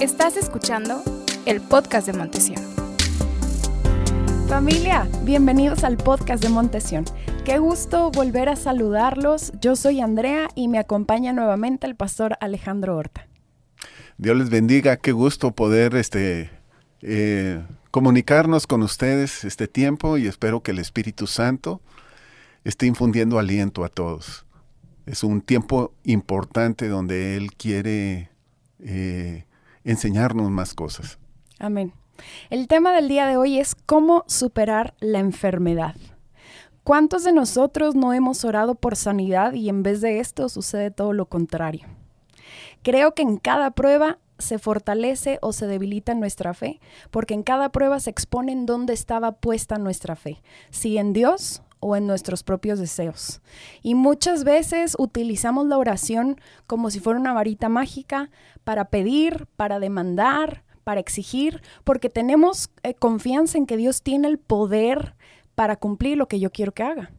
Estás escuchando el podcast de Montesión. Familia, bienvenidos al podcast de Montesión. Qué gusto volver a saludarlos. Yo soy Andrea y me acompaña nuevamente el pastor Alejandro Horta. Dios les bendiga, qué gusto poder comunicarnos con ustedes este tiempo y espero que el Espíritu Santo esté infundiendo aliento a todos. Es un tiempo importante donde Él quiere enseñarnos más cosas. Amén. El tema del día de hoy es cómo superar la enfermedad. ¿Cuántos de nosotros no hemos orado por sanidad y en vez de esto sucede todo lo contrario? Creo que en cada prueba se fortalece o se debilita nuestra fe, porque en cada prueba se expone en dónde estaba puesta nuestra fe, si en Dios o en nuestros propios deseos. Y muchas veces utilizamos la oración como si fuera una varita mágica para pedir, para demandar, para exigir, porque tenemos confianza en que Dios tiene el poder para cumplir lo que yo quiero que haga.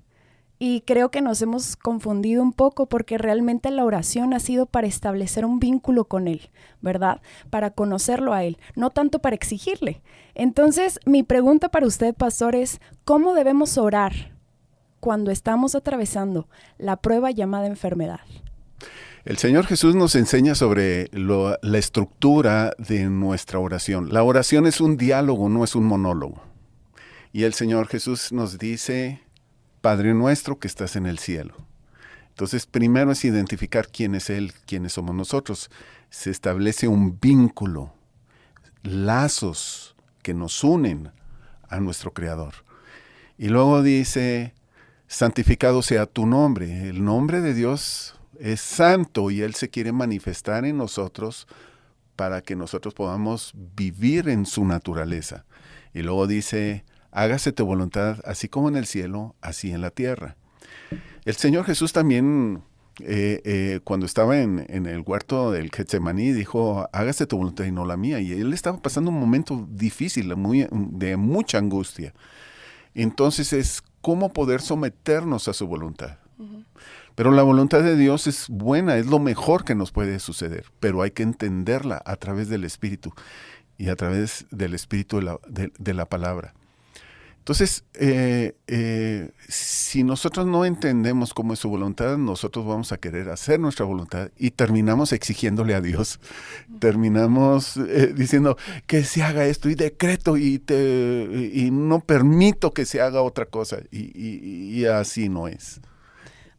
Y creo que nos hemos confundido un poco porque realmente la oración ha sido para establecer un vínculo con Él, ¿verdad? Para conocerlo a Él, no tanto para exigirle. Entonces, mi pregunta para usted, pastor, es ¿cómo debemos orar cuando estamos atravesando la prueba llamada enfermedad? El Señor Jesús nos enseña sobre la estructura de nuestra oración. La oración es un diálogo, no es un monólogo. Y el Señor Jesús nos dice, Padre nuestro que estás en el cielo. Entonces, primero es identificar quién es Él, quiénes somos nosotros. Se establece un vínculo, lazos que nos unen a nuestro Creador. Y luego dice, santificado sea tu nombre. El nombre de Dios es santo y Él se quiere manifestar en nosotros para que nosotros podamos vivir en su naturaleza. Y luego dice, hágase tu voluntad, así como en el cielo, así en la tierra. El Señor Jesús también, cuando estaba en el huerto del Getsemaní, dijo, hágase tu voluntad y no la mía. Y Él estaba pasando un momento difícil, de mucha angustia. Entonces es cómo poder someternos a su voluntad. Uh-huh. Pero la voluntad de Dios es buena, es lo mejor que nos puede suceder, pero hay que entenderla a través del Espíritu y a través del Espíritu de la palabra. Entonces, si nosotros no entendemos cómo es su voluntad, nosotros vamos a querer hacer nuestra voluntad y terminamos exigiéndole a Dios. Terminamos diciendo que se haga esto y decreto y no permito que se haga otra cosa. Y así no es.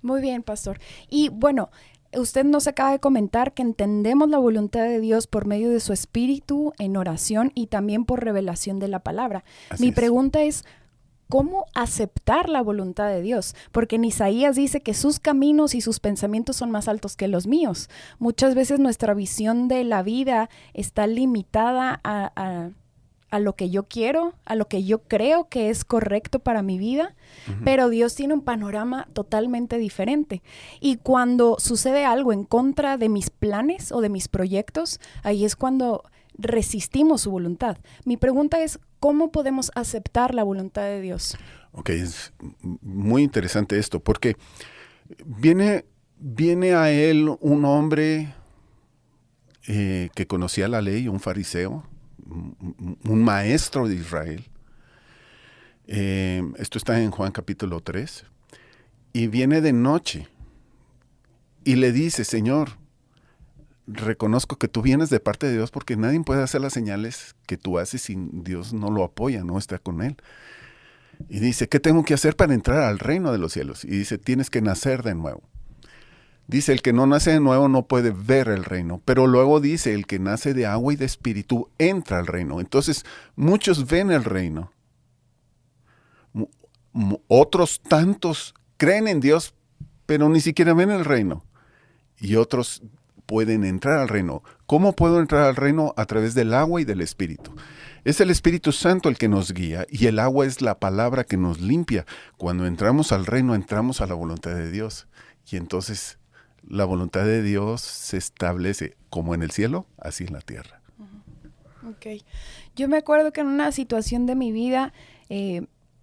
Muy bien, pastor. Y bueno, usted nos acaba de comentar que entendemos la voluntad de Dios por medio de su Espíritu en oración y también por revelación de la palabra. Mi pregunta es, ¿cómo aceptar la voluntad de Dios? Porque en Isaías dice que sus caminos y sus pensamientos son más altos que los míos. Muchas veces nuestra visión de la vida está limitada a lo que yo quiero, a lo que yo creo que es correcto para mi vida, uh-huh. Pero Dios tiene un panorama totalmente diferente. Y cuando sucede algo en contra de mis planes o de mis proyectos, ahí es cuando resistimos su voluntad. Mi pregunta es, ¿cómo podemos aceptar la voluntad de Dios? Ok, es muy interesante esto, porque viene a él un hombre que conocía la ley, un fariseo, un maestro de Israel. Esto está en Juan capítulo 3. Y viene de noche y le dice, Señor, reconozco que tú vienes de parte de Dios porque nadie puede hacer las señales que tú haces si Dios no lo apoya, no está con él. Y dice, ¿qué tengo que hacer para entrar al reino de los cielos? Y dice, tienes que nacer de nuevo. Dice, el que no nace de nuevo no puede ver el reino. Pero luego dice, el que nace de agua y de espíritu entra al reino. Entonces, muchos ven el reino. Otros tantos creen en Dios, pero ni siquiera ven el reino. Y otros pueden entrar al reino. ¿Cómo puedo entrar al reino? A través del agua y del Espíritu. Es el Espíritu Santo el que nos guía y el agua es la palabra que nos limpia. Cuando entramos al reino, entramos a la voluntad de Dios. Y entonces la voluntad de Dios se establece como en el cielo, así en la tierra. Ok. Yo me acuerdo que en una situación de mi vida,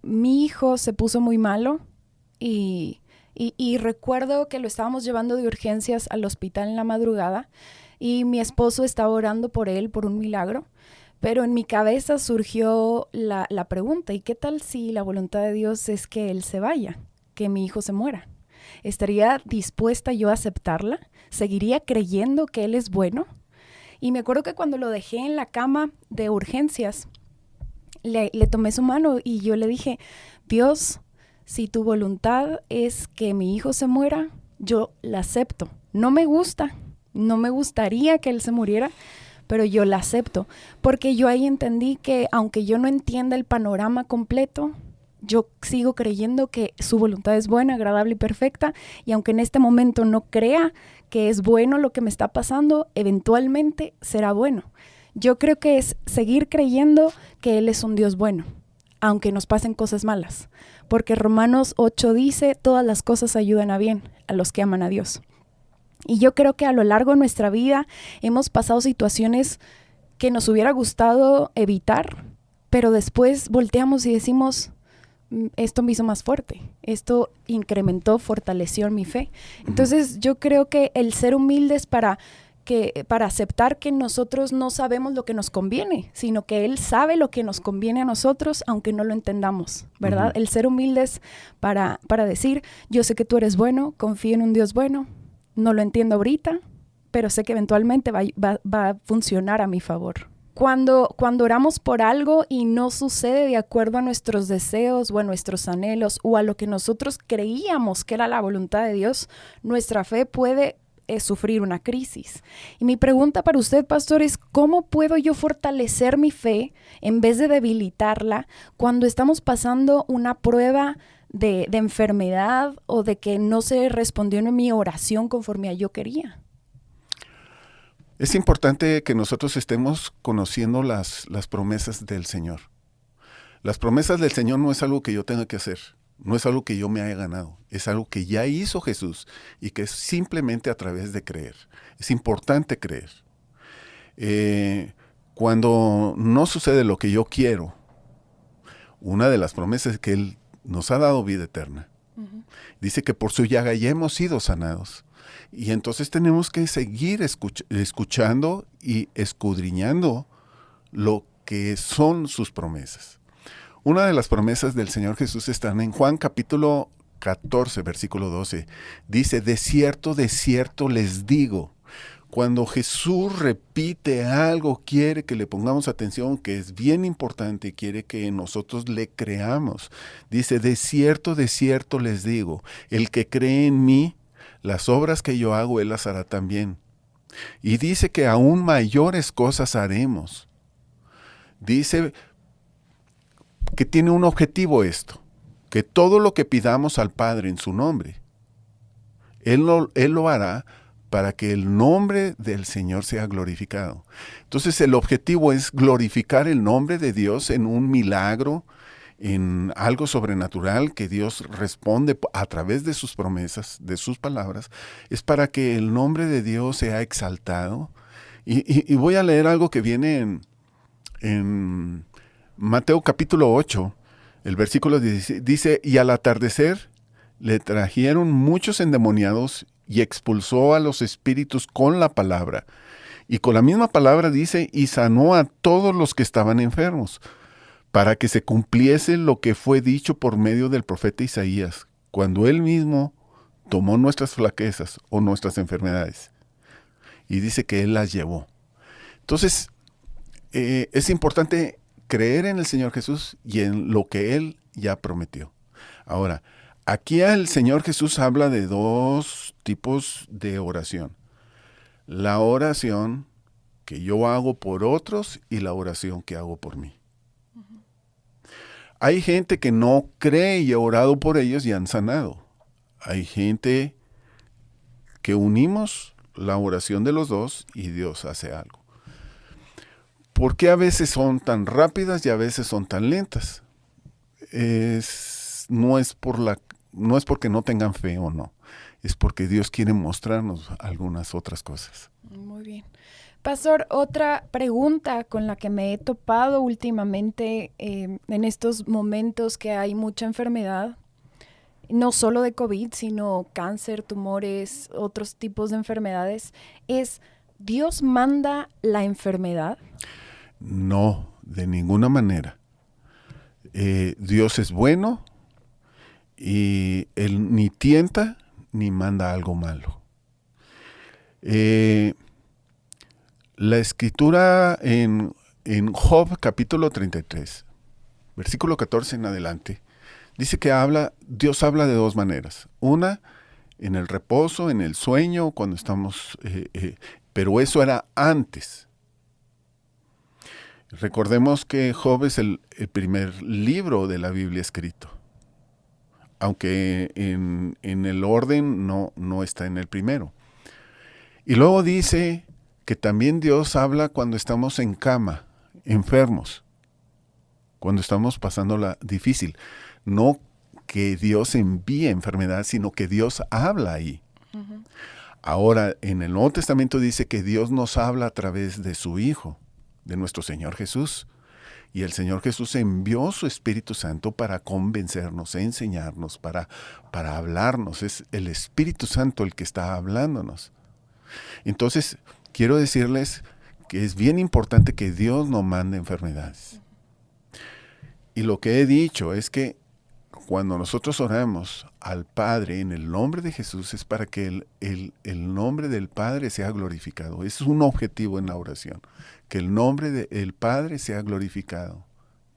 mi hijo se puso muy malo y recuerdo que lo estábamos llevando de urgencias al hospital en la madrugada y mi esposo estaba orando por él, por un milagro. Pero en mi cabeza surgió la pregunta, ¿y qué tal si la voluntad de Dios es que él se vaya, que mi hijo se muera? ¿Estaría dispuesta yo a aceptarla? ¿Seguiría creyendo que él es bueno? Y me acuerdo que cuando lo dejé en la cama de urgencias, le tomé su mano y yo le dije, Dios, si tu voluntad es que mi hijo se muera, yo la acepto. No me gusta, no me gustaría que él se muriera, pero yo la acepto, porque yo ahí entendí que aunque yo no entienda el panorama completo, yo sigo creyendo que su voluntad es buena, agradable y perfecta, y aunque en este momento no crea que es bueno lo que me está pasando, eventualmente será bueno. Yo creo que es seguir creyendo que Él es un Dios bueno, aunque nos pasen cosas malas, porque Romanos 8 dice, todas las cosas ayudan a bien a los que aman a Dios. Y yo creo que a lo largo de nuestra vida hemos pasado situaciones que nos hubiera gustado evitar, pero después volteamos y decimos, esto me hizo más fuerte, esto incrementó, fortaleció mi fe. Entonces yo creo que el ser humildes para aceptar que nosotros no sabemos lo que nos conviene, sino que Él sabe lo que nos conviene a nosotros, aunque no lo entendamos, ¿verdad? El ser humildes para decir, yo sé que tú eres bueno, confío en un Dios bueno, no lo entiendo ahorita, pero sé que eventualmente va a funcionar a mi favor. Cuando oramos por algo y no sucede de acuerdo a nuestros deseos o a nuestros anhelos o a lo que nosotros creíamos que era la voluntad de Dios, nuestra fe puede sufrir una crisis. Y mi pregunta para usted, pastor, es ¿cómo puedo yo fortalecer mi fe en vez de debilitarla cuando estamos pasando una prueba de enfermedad o de que no se respondió en mi oración conforme a yo quería? Es importante que nosotros estemos conociendo las promesas del Señor. Las promesas del Señor no es algo que yo tenga que hacer, no es algo que yo me haya ganado, es algo que ya hizo Jesús y que es simplemente a través de creer. Es importante creer. Cuando no sucede lo que yo quiero, una de las promesas es que Él nos ha dado vida eterna. Dice que por su llaga ya hemos sido sanados. Y entonces tenemos que seguir escuchando y escudriñando lo que son sus promesas. Una de las promesas del Señor Jesús están en Juan capítulo 14, versículo 12. Dice, de cierto les digo. Cuando Jesús repite algo, quiere que le pongamos atención, que es bien importante, quiere que nosotros le creamos. Dice, de cierto les digo, el que cree en mí, las obras que yo hago, Él las hará también. Y dice que aún mayores cosas haremos. Dice que tiene un objetivo esto, que todo lo que pidamos al Padre en su nombre, Él lo hará para que el nombre del Señor sea glorificado. Entonces el objetivo es glorificar el nombre de Dios en un milagro, en algo sobrenatural que Dios responde a través de sus promesas, de sus palabras, es para que el nombre de Dios sea exaltado. Y voy a leer algo que viene en Mateo capítulo 8, el versículo 16, dice, y al atardecer le trajeron muchos endemoniados y expulsó a los espíritus con la palabra. Y con la misma palabra dice, y sanó a todos los que estaban enfermos, para que se cumpliese lo que fue dicho por medio del profeta Isaías, cuando él mismo tomó nuestras flaquezas o nuestras enfermedades. Y dice que Él las llevó. Entonces, es importante creer en el Señor Jesús y en lo que Él ya prometió. Ahora, aquí el Señor Jesús habla de dos tipos de oración. La oración que yo hago por otros y la oración que hago por mí. Hay gente que no cree y ha orado por ellos y han sanado. Hay gente que unimos la oración de los dos y Dios hace algo. ¿Por qué a veces son tan rápidas y a veces son tan lentas? No es porque no tengan fe o no. Es porque Dios quiere mostrarnos algunas otras cosas. Muy bien. Pastor, otra pregunta con la que me he topado últimamente en estos momentos que hay mucha enfermedad, no solo de COVID, sino cáncer, tumores, otros tipos de enfermedades, es ¿Dios manda la enfermedad? No, de ninguna manera. Dios es bueno y Él ni tienta ni manda algo malo. La escritura en Job capítulo 33, versículo 14 en adelante, dice que Dios habla de dos maneras. Una, en el reposo, en el sueño, cuando estamos... pero eso era antes. Recordemos que Job es el primer libro de la Biblia escrito. Aunque en el orden no está en el primero. Y luego dice que también Dios habla cuando estamos en cama, enfermos, cuando estamos pasándola difícil. No que Dios envíe enfermedad, sino que Dios habla ahí. Uh-huh. Ahora, en el Nuevo Testamento dice que Dios nos habla a través de su Hijo, de nuestro Señor Jesús. Y el Señor Jesús envió su Espíritu Santo para convencernos, enseñarnos, para hablarnos. Es el Espíritu Santo el que está hablándonos. Entonces, quiero decirles que es bien importante que Dios no mande enfermedades. Y lo que he dicho es que cuando nosotros oramos al Padre en el nombre de Jesús es para que el nombre del Padre sea glorificado. Es un objetivo en la oración, que el nombre del Padre sea glorificado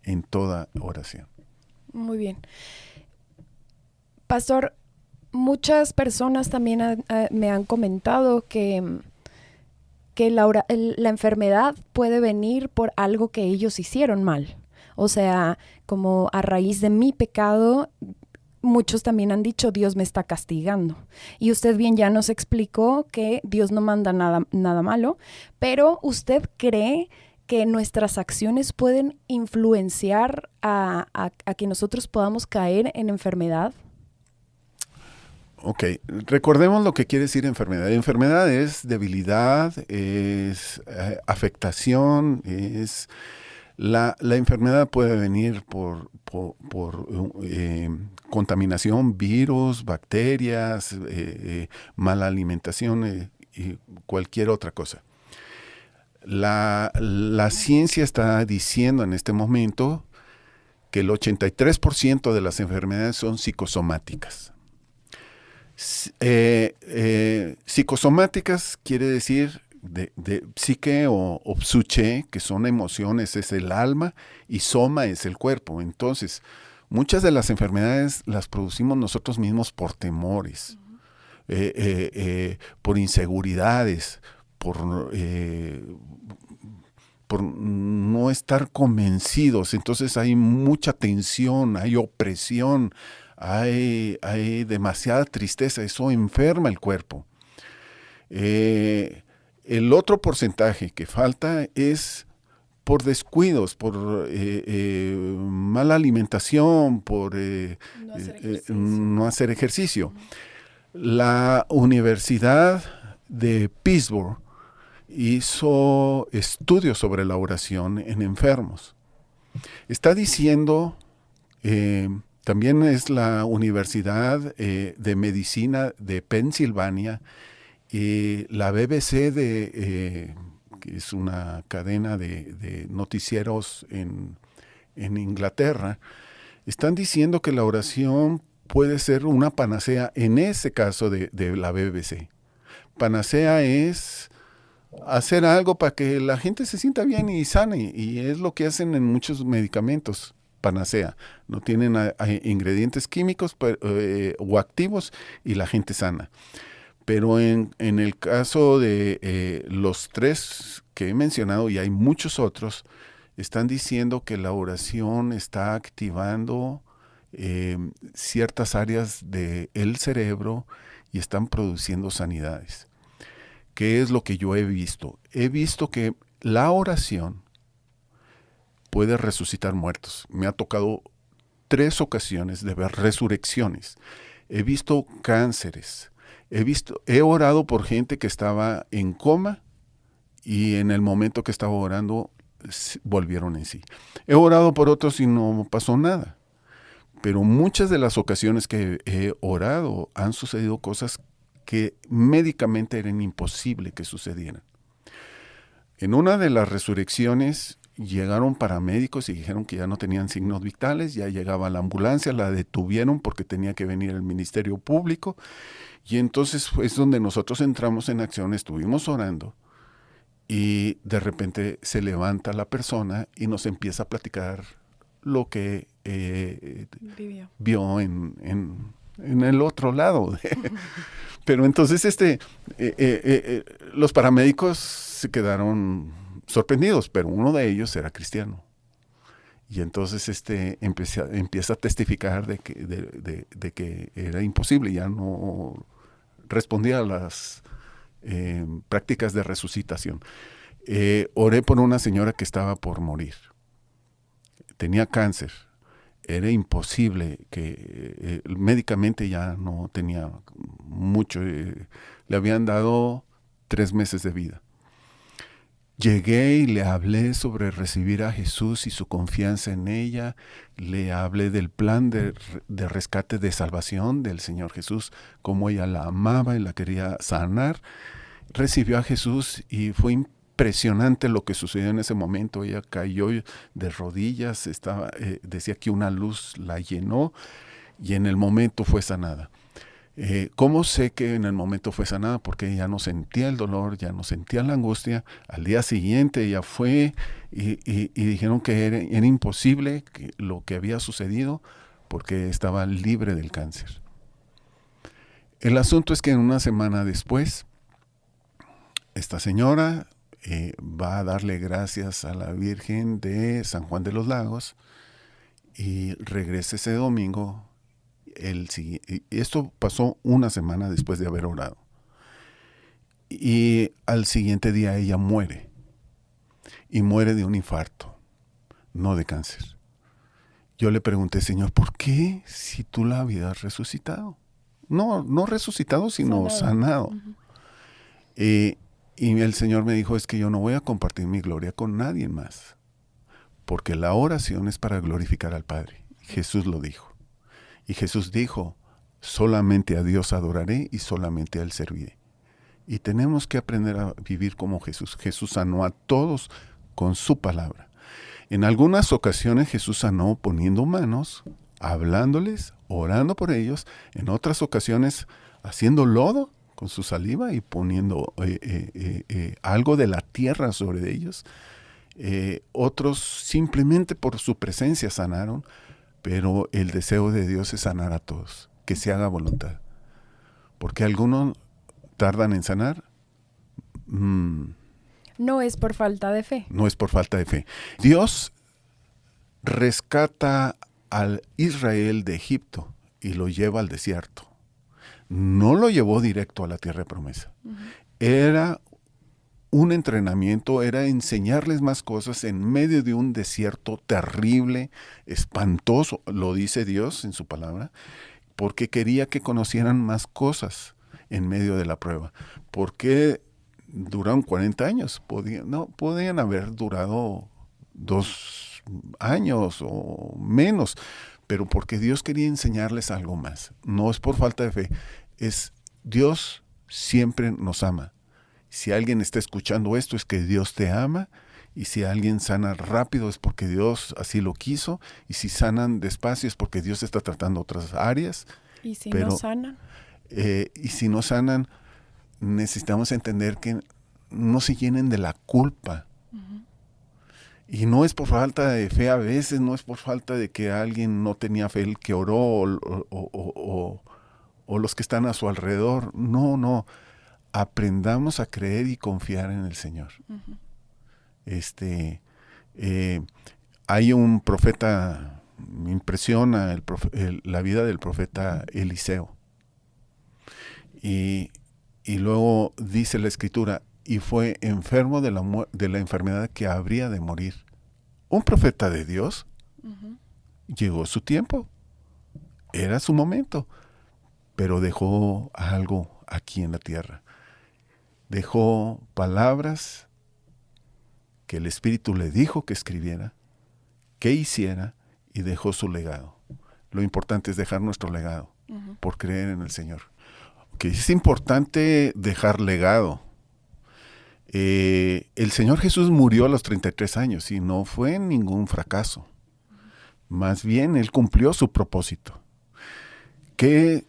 en toda oración. Muy bien. Pastor, muchas personas también me han comentado que la enfermedad puede venir por algo que ellos hicieron mal. O sea, como a raíz de mi pecado, muchos también han dicho, Dios me está castigando. Y usted bien ya nos explicó que Dios no manda nada malo, pero ¿usted cree que nuestras acciones pueden influenciar a que nosotros podamos caer en enfermedad? Ok, recordemos lo que quiere decir enfermedad. Enfermedad es debilidad, es afectación, es... La enfermedad puede venir por contaminación, virus, bacterias, mala alimentación y cualquier otra cosa. La ciencia está diciendo en este momento que el 83% de las enfermedades son psicosomáticas. Psicosomáticas quiere decir de psique o psuche, que son emociones, es el alma, y soma es el cuerpo. Entonces, muchas de las enfermedades las producimos nosotros mismos por temores, por inseguridades, por no estar convencidos. Entonces hay mucha tensión, hay opresión, hay demasiada tristeza. Eso enferma el cuerpo. El otro porcentaje que falta es por descuidos, por mala alimentación, por no hacer ejercicio. La Universidad de Pittsburgh hizo estudios sobre la oración en enfermos. Está diciendo, también es la Universidad de Medicina de Pensilvania, y la BBC, que es una cadena de noticieros en Inglaterra, están diciendo que la oración puede ser una panacea, en ese caso de la BBC. Panacea es hacer algo para que la gente se sienta bien y sane, y es lo que hacen en muchos medicamentos. Panacea, no tienen ingredientes químicos o activos y la gente sana. Pero en el caso de los tres que he mencionado, y hay muchos otros, están diciendo que la oración está activando ciertas áreas del cerebro y están produciendo sanidades. ¿Qué es lo que yo he visto? He visto que la oración puede resucitar muertos. Me ha tocado 3 ocasiones de ver resurrecciones. He visto cánceres. He orado por gente que estaba en coma y en el momento que estaba orando volvieron en sí. He orado por otros y no pasó nada. Pero muchas de las ocasiones que he orado han sucedido cosas que médicamente eran imposible que sucedieran. En una de las resurrecciones llegaron paramédicos y dijeron que ya no tenían signos vitales, ya llegaba la ambulancia, la detuvieron porque tenía que venir el Ministerio Público, y entonces es donde nosotros entramos en acción, estuvimos orando, y de repente se levanta la persona y nos empieza a platicar lo que vio en el otro lado. Pero entonces los paramédicos se quedaron sorprendidos, pero uno de ellos era cristiano. Y entonces empieza a testificar de que era imposible, ya no respondía a las prácticas de resucitación. Oré por una señora que estaba por morir. Tenía cáncer. Era imposible, que médicamente ya no tenía mucho. Le habían dado 3 meses de vida. Llegué y le hablé sobre recibir a Jesús y su confianza en ella. Le hablé del plan de rescate, de salvación del Señor Jesús, cómo ella la amaba y la quería sanar. Recibió a Jesús y fue impresionante lo que sucedió en ese momento. Ella cayó de rodillas, decía que una luz la llenó y en el momento fue sanada. ¿Cómo sé que en el momento fue sanada? Porque ya no sentía el dolor, ya no sentía la angustia. Al día siguiente ella fue y dijeron que era imposible lo que había sucedido porque estaba libre del cáncer. El asunto es que una semana después, esta señora va a darle gracias a la Virgen de San Juan de los Lagos y regresa ese domingo. Esto pasó una semana después de haber orado. Y al siguiente día ella muere. Y muere de un infarto, no de cáncer. Yo le pregunté, Señor, ¿por qué si tú la habías resucitado? No resucitado, sino sanado. Uh-huh. Y el Señor me dijo, es que yo no voy a compartir mi gloria con nadie más. Porque la oración es para glorificar al Padre. Jesús lo dijo. Y Jesús dijo, solamente a Dios adoraré y solamente a Él serviré. Y tenemos que aprender a vivir como Jesús. Jesús sanó a todos con su palabra. En algunas ocasiones Jesús sanó poniendo manos, hablándoles, orando por ellos. En otras ocasiones haciendo lodo con su saliva y poniendo algo de la tierra sobre ellos. Otros simplemente por su presencia sanaron. Pero el deseo de Dios es sanar a todos, que se haga voluntad. Porque algunos tardan en sanar. No es por falta de fe. No es por falta de fe. Dios rescata al Israel de Egipto y lo lleva al desierto. No lo llevó directo a la tierra de promesa. Uh-huh. Era un entrenamiento, era enseñarles más cosas en medio de un desierto terrible, espantoso, lo dice Dios en su palabra, porque quería que conocieran más cosas en medio de la prueba. ¿Por qué duraron 40 años? Podían haber durado 2 años o menos, pero porque Dios quería enseñarles algo más. No es por falta de fe, es Dios siempre nos ama. Si alguien está escuchando esto es que Dios te ama, y si alguien sana rápido es porque Dios así lo quiso, y si sanan despacio es porque Dios está tratando otras áreas. ¿Y si no sanan? Y si no sanan, necesitamos entender que no se llenen de la culpa. Uh-huh. Y no es por falta de fe a veces, no es por falta de que alguien no tenía fe el que oró o los que están a su alrededor. No. Aprendamos a creer y confiar en el Señor. Uh-huh. Hay un profeta, me impresiona la vida del profeta Eliseo. Y luego dice la Escritura, y fue enfermo de la enfermedad que habría de morir. Un profeta de Dios. Uh-huh. Llegó su tiempo, era su momento, pero dejó algo aquí en la tierra. Dejó palabras que el Espíritu le dijo que escribiera, que hiciera, y dejó su legado. Lo importante es dejar nuestro legado, uh-huh, por creer en el Señor. Que es importante dejar legado. El Señor Jesús murió a los 33 años y no fue ningún fracaso. Más bien, Él cumplió su propósito. Que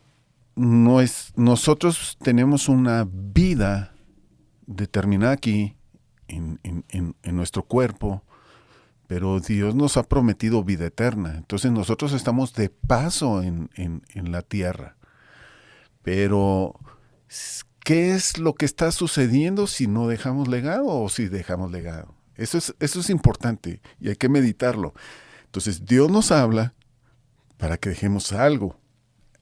nosotros tenemos una vida determinada aquí en nuestro cuerpo, pero Dios nos ha prometido vida eterna. Entonces nosotros estamos de paso en la tierra. Pero, ¿qué es lo que está sucediendo si no dejamos legado o si dejamos legado? Eso es importante y hay que meditarlo. Entonces Dios nos habla para que dejemos algo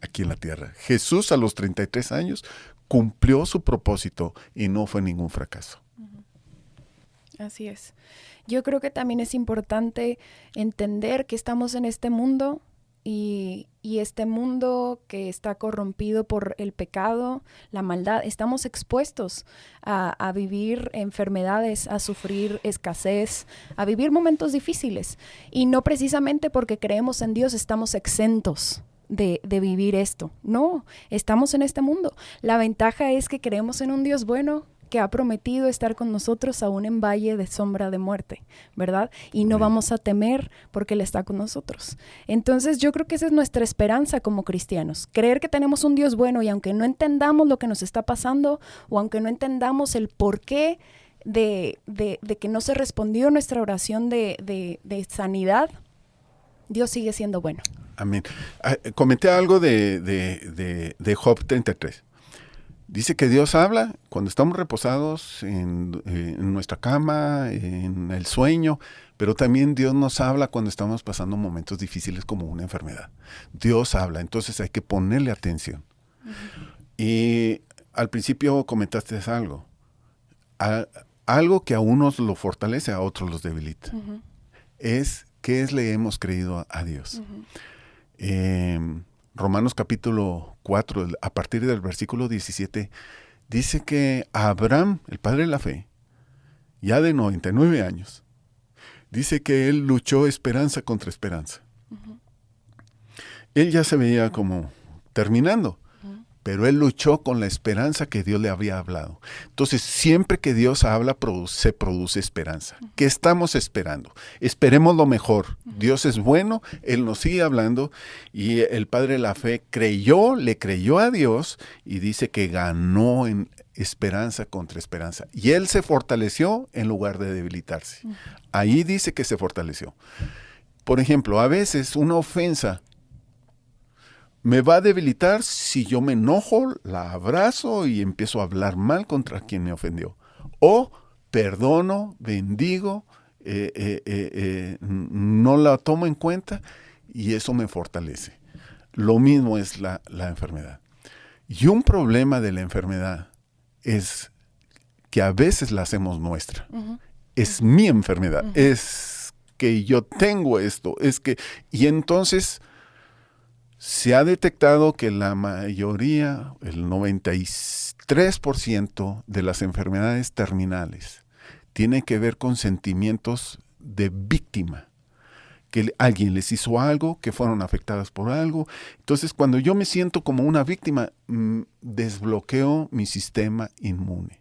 aquí en la tierra. Jesús a los 33 años cumplió su propósito y no fue ningún fracaso. Así es. Yo creo que también es importante entender que estamos en este mundo y este mundo que está corrompido por el pecado, la maldad, estamos expuestos a vivir enfermedades, a sufrir escasez, a vivir momentos difíciles. Y no precisamente porque creemos en Dios estamos exentos de vivir esto. No, estamos en este mundo. La ventaja es que creemos en un Dios bueno que ha prometido estar con nosotros aún en valle de sombra de muerte, ¿verdad? Y no vamos a temer porque Él está con nosotros. Entonces yo creo que esa es nuestra esperanza como cristianos, creer que tenemos un Dios bueno y aunque no entendamos lo que nos está pasando o aunque no entendamos el porqué de que no se respondió nuestra oración de sanidad, Dios sigue siendo bueno. Amén. Comenté algo de Job 33. Dice que Dios habla cuando estamos reposados en nuestra cama, en el sueño, pero también Dios nos habla cuando estamos pasando momentos difíciles como una enfermedad. Dios habla, entonces hay que ponerle atención. Y al principio comentaste algo. Algo que a unos lo fortalece, a otros los debilita. Es que le hemos creído a Dios. Romanos capítulo 4, a partir del versículo 17, dice que Abraham, el padre de la fe, ya de 99 años, dice que él luchó esperanza contra esperanza. Él ya se veía como terminando, pero él luchó con la esperanza que Dios le había hablado. Entonces, siempre que Dios habla, se produce esperanza. ¿Qué estamos esperando? Esperemos lo mejor. Dios es bueno, Él nos sigue hablando y el padre de la fe le creyó a Dios y dice que ganó en esperanza contra esperanza. Y Él se fortaleció en lugar de debilitarse. Ahí dice que se fortaleció. Por ejemplo, a veces una ofensa me va a debilitar si yo me enojo, la abrazo y empiezo a hablar mal contra quien me ofendió. O perdono, bendigo, no la tomo en cuenta y eso me fortalece. Lo mismo es la enfermedad. Y un problema de la enfermedad es que a veces la hacemos nuestra. Es mi enfermedad, es que yo tengo esto, y entonces se ha detectado que la mayoría, el 93% de las enfermedades terminales tienen que ver con sentimientos de víctima, que alguien les hizo algo, que fueron afectadas por algo. Entonces, cuando yo me siento como una víctima, desbloqueo mi sistema inmune.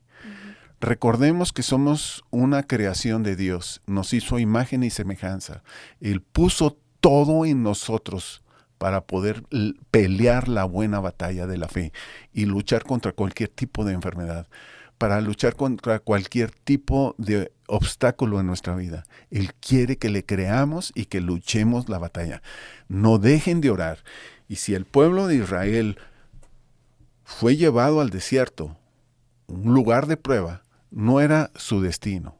Recordemos que somos una creación de Dios, nos hizo imagen y semejanza. Él puso todo en nosotros para poder pelear la buena batalla de la fe y luchar contra cualquier tipo de enfermedad, para luchar contra cualquier tipo de obstáculo en nuestra vida. Él quiere que le creamos y que luchemos la batalla. No dejen de orar. Y si el pueblo de Israel fue llevado al desierto, un lugar de prueba, no era su destino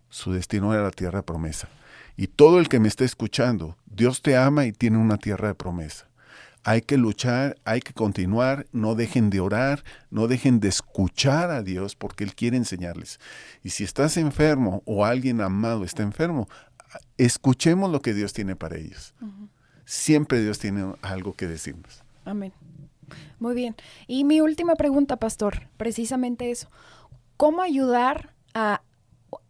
era la tierra de promesa. Y todo el que me esté escuchando, Dios te ama y tiene una tierra de promesa. Hay que luchar, hay que continuar, no dejen de orar, no dejen de escuchar a Dios porque Él quiere enseñarles. Y si estás enfermo o alguien amado está enfermo, escuchemos lo que Dios tiene para ellos. Siempre Dios tiene algo que decirnos. Amén. Muy bien. Y mi última pregunta, pastor, precisamente eso. ¿Cómo ayudar a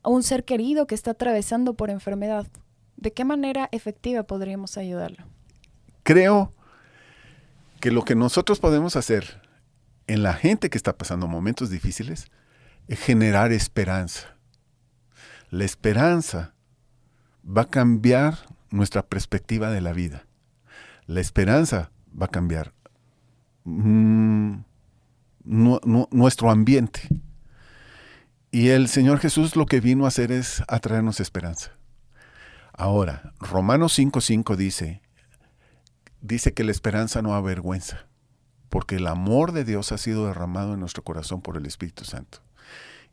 un ser querido que está atravesando por enfermedad? ¿De qué manera efectiva podríamos ayudarlo? Creo que lo que nosotros podemos hacer en la gente que está pasando momentos difíciles es generar esperanza. La esperanza va a cambiar nuestra perspectiva de la vida. La esperanza va a cambiar nuestro ambiente. Y el Señor Jesús lo que vino a hacer es a traernos esperanza. Ahora, Romanos 5:5 dice que la esperanza no avergüenza, porque el amor de Dios ha sido derramado en nuestro corazón por el Espíritu Santo.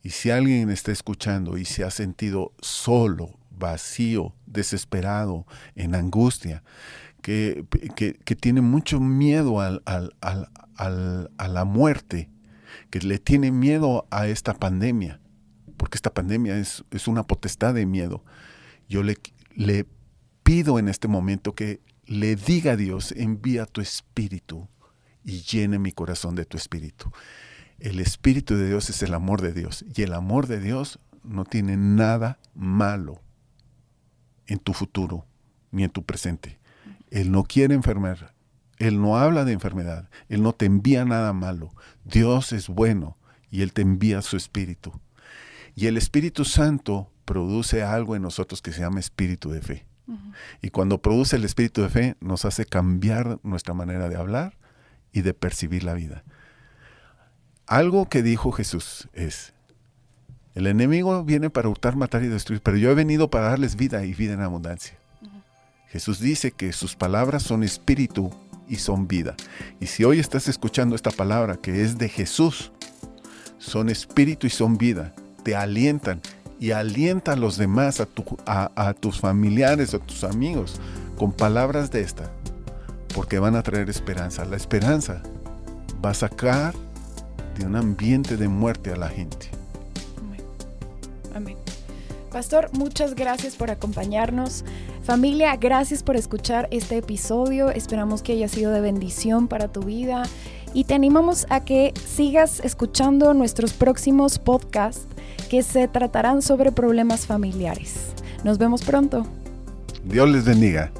Y si alguien está escuchando y se ha sentido solo, vacío, desesperado, en angustia, que tiene mucho miedo a la muerte, que le tiene miedo a esta pandemia, porque esta pandemia es una potestad de miedo, yo le pido en este momento que le diga a Dios, envía tu espíritu y llene mi corazón de tu espíritu. El Espíritu de Dios es el amor de Dios, y el amor de Dios no tiene nada malo en tu futuro ni en tu presente. Él no quiere enfermar, Él no habla de enfermedad, Él no te envía nada malo. Dios es bueno y Él te envía su Espíritu. Y el Espíritu Santo produce algo en nosotros que se llama espíritu de fe. Y cuando produce el espíritu de fe, nos hace cambiar nuestra manera de hablar y de percibir la vida. Algo que dijo Jesús es: el enemigo viene para hurtar, matar y destruir, pero yo he venido para darles vida y vida en abundancia. Jesús dice que sus palabras son espíritu y son vida. Y si hoy estás escuchando esta palabra que es de Jesús, son espíritu y son vida, te alientan y alienta a los demás, a tus familiares, a tus amigos, con palabras de esta, porque van a traer esperanza. La esperanza va a sacar de un ambiente de muerte a la gente. Amén. Amén. Pastor, muchas gracias por acompañarnos. Familia, gracias por escuchar este episodio. Esperamos que haya sido de bendición para tu vida y te animamos a que sigas escuchando nuestros próximos podcasts que se tratarán sobre problemas familiares. Nos vemos pronto. Dios les bendiga.